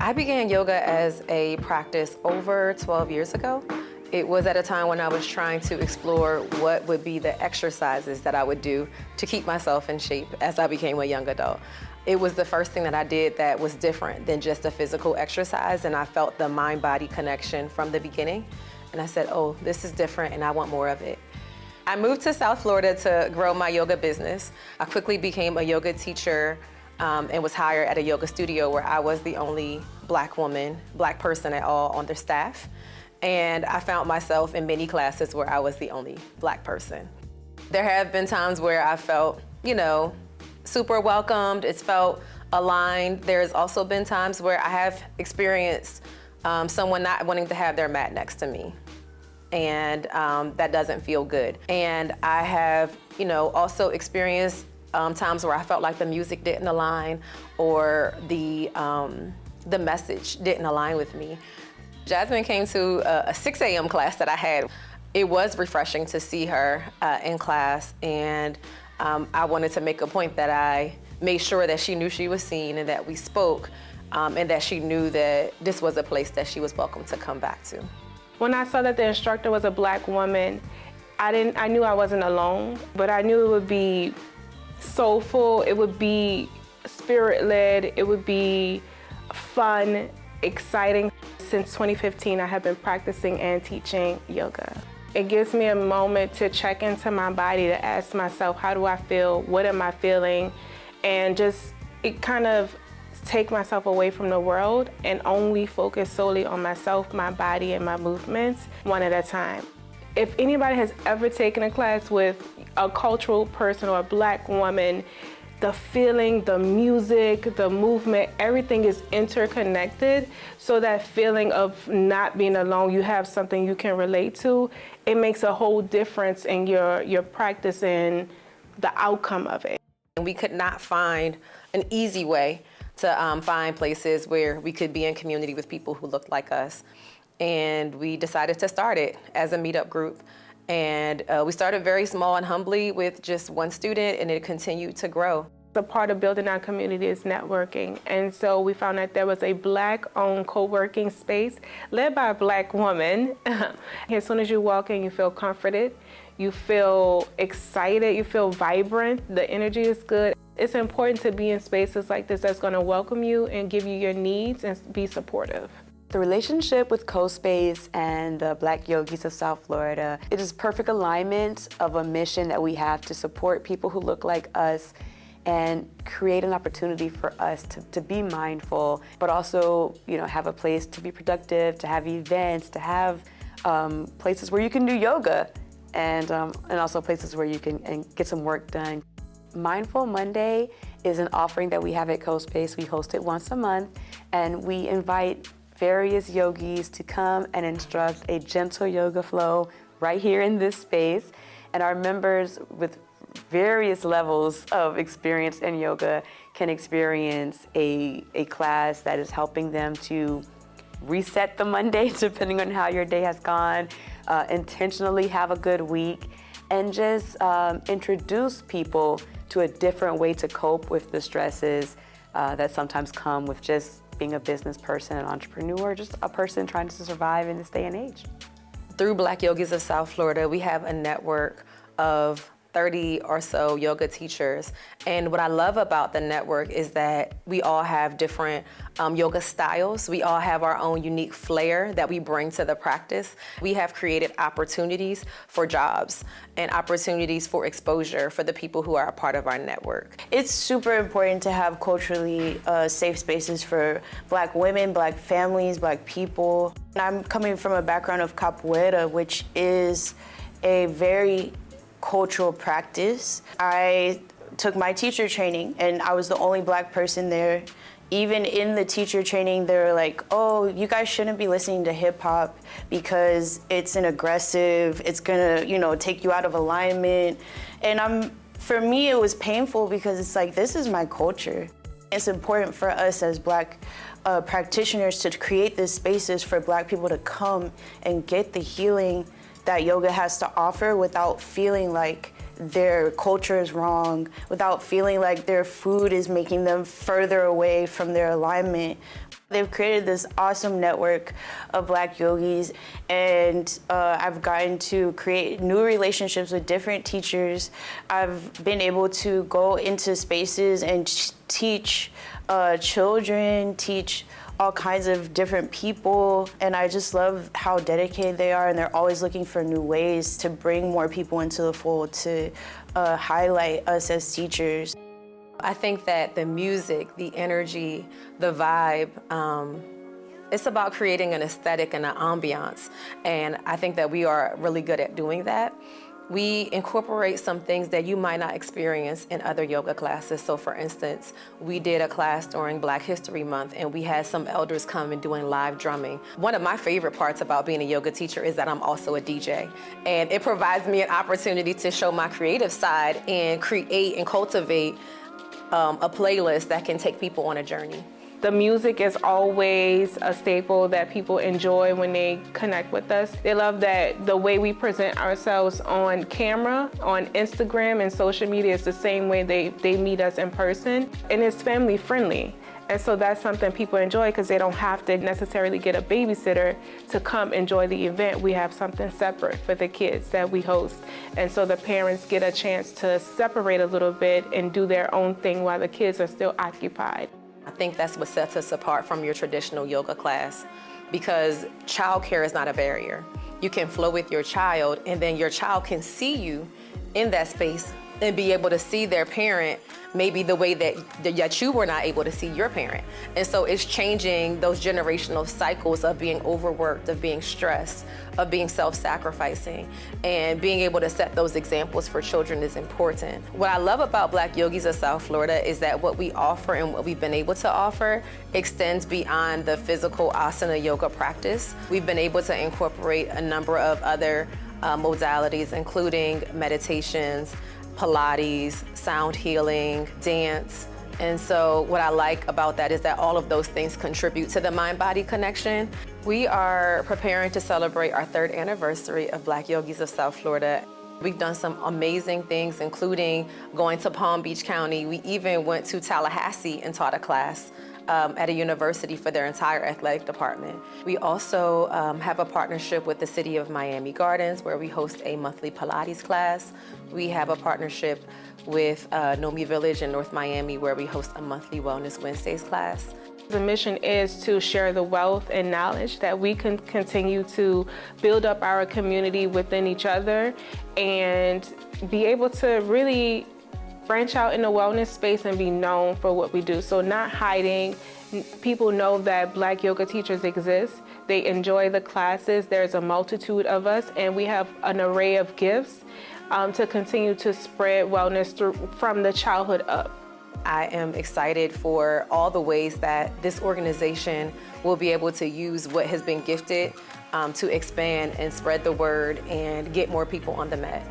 I began yoga as a practice over 12 years ago. It was at a time when I was trying to explore what would be the exercises that I would do to keep myself in shape as I became a young adult. It was the first thing that I did that was different than just a physical exercise, and I felt the mind-body connection from the beginning. And I said, oh, this is different and I want more of it. I moved to South Florida to grow my yoga business. I quickly became a yoga teacher and was hired at a yoga studio where I was the only Black person at all on the staff. And I found myself in many classes where I was the only Black person. There have been times where I felt, super welcomed. It's felt aligned. There's also been times where I have experienced someone not wanting to have their mat next to me. And that doesn't feel good. And I have, also experienced times where I felt like the music didn't align or the message didn't align with me. Jasmine came to a 6 a.m. class that I had. It was refreshing to see her in class, and I wanted to make a point that I made sure that she knew she was seen and that we spoke, and that she knew that this was a place that she was welcome to come back to. When I saw that the instructor was a Black woman, I knew I wasn't alone, but I knew it would be soulful, it would be spirit-led, it would be fun, exciting. Since 2015, I have been practicing and teaching yoga. It gives me a moment to check into my body, to ask myself, how do I feel? What am I feeling? And just, it kind of take myself away from the world and only focus solely on myself, my body, and my movements, one at a time. If anybody has ever taken a class with a cultural person or a Black woman, the feeling, the music, the movement, everything is interconnected. So that feeling of not being alone, you have something you can relate to, it makes a whole difference in your practice and the outcome of it. And we could not find an easy way to find places where we could be in community with people who looked like us. And we decided to start it as a meetup group. And we started very small and humbly with just one student, and it continued to grow. A part of building our community is networking. And so we found that there was a Black-owned co-working space led by a Black woman. As soon as you walk in, you feel comforted, you feel excited, you feel vibrant, the energy is good. It's important to be in spaces like this that's gonna welcome you and give you your needs and be supportive. The relationship with CoSpace and the Black Yogis of South Florida, it is perfect alignment of a mission that we have to support people who look like us and create an opportunity for us to be mindful, but also, have a place to be productive, to have events, to have places where you can do yoga, and also places where you can get some work done. Mindful Monday is an offering that we have at CoSpace. We host it once a month, and we invite various yogis to come and instruct a gentle yoga flow right here in this space. And our members with various levels of experience in yoga can experience a class that is helping them to reset the Monday, depending on how your day has gone, intentionally have a good week, and just introduce people to a different way to cope with the stresses that sometimes come with just being a business person, an entrepreneur, just a person trying to survive in this day and age. Through Black Yogis of South Florida, we have a network of 30 or so yoga teachers. And what I love about the network is that we all have different yoga styles. We all have our own unique flair that we bring to the practice. We have created opportunities for jobs and opportunities for exposure for the people who are a part of our network. It's super important to have culturally safe spaces for Black women, Black families, Black people. I'm coming from a background of capoeira, which is a very cultural practice. I took my teacher training and I was the only Black person there. Even in the teacher training, they were like, oh, you guys shouldn't be listening to hip hop because it's an aggressive, it's gonna, take you out of alignment. And for me, it was painful because it's like, this is my culture. It's important for us as Black practitioners to create these spaces for Black people to come and get the healing that yoga has to offer without feeling like their culture is wrong, without feeling like their food is making them further away from their alignment. They've created this awesome network of Black yogis, and I've gotten to create new relationships with different teachers. I've been able to go into spaces and teach children, teach all kinds of different people, and I just love how dedicated they are, and they're always looking for new ways to bring more people into the fold, to highlight us as teachers. I think that the music, the energy, the vibe, it's about creating an aesthetic and an ambiance. And I think that we are really good at doing that. We incorporate some things that you might not experience in other yoga classes. So for instance, we did a class during Black History Month, and we had some elders come and doing live drumming. One of my favorite parts about being a yoga teacher is that I'm also a DJ. And it provides me an opportunity to show my creative side and create and cultivate a playlist that can take people on a journey. The music is always a staple that people enjoy when they connect with us. They love that the way we present ourselves on camera, on Instagram and social media is the same way they meet us in person. And it's family friendly. And so that's something people enjoy because they don't have to necessarily get a babysitter to come enjoy the event. We have something separate for the kids that we host. And so the parents get a chance to separate a little bit and do their own thing while the kids are still occupied. I think that's what sets us apart from your traditional yoga class, because childcare is not a barrier. You can flow with your child, and then your child can see you in that space and be able to see their parent maybe the way that you were not able to see your parent. And so it's changing those generational cycles of being overworked, of being stressed, of being self-sacrificing, and being able to set those examples for children is important. What I love about Black Yogis of South Florida is that what we offer and what we've been able to offer extends beyond the physical asana yoga practice. We've been able to incorporate a number of other modalities, including meditations, Pilates, sound healing, dance. And so what I like about that is that all of those things contribute to the mind-body connection. We are preparing to celebrate our 3rd anniversary of Black Yogis of South Florida. We've done some amazing things, including going to Palm Beach County. We even went to Tallahassee and taught a class at a university for their entire athletic department. We also have a partnership with the city of Miami Gardens, where we host a monthly Pilates class. We have a partnership with Nomi Village in North Miami, where we host a monthly Wellness Wednesdays class. The mission is to share the wealth and knowledge that we can continue to build up our community within each other and be able to really branch out in the wellness space and be known for what we do. So not hiding. People know that Black yoga teachers exist. They enjoy the classes. There's a multitude of us, and we have an array of gifts to continue to spread wellness from the childhood up. I am excited for all the ways that this organization will be able to use what has been gifted to expand and spread the word and get more people on the mat.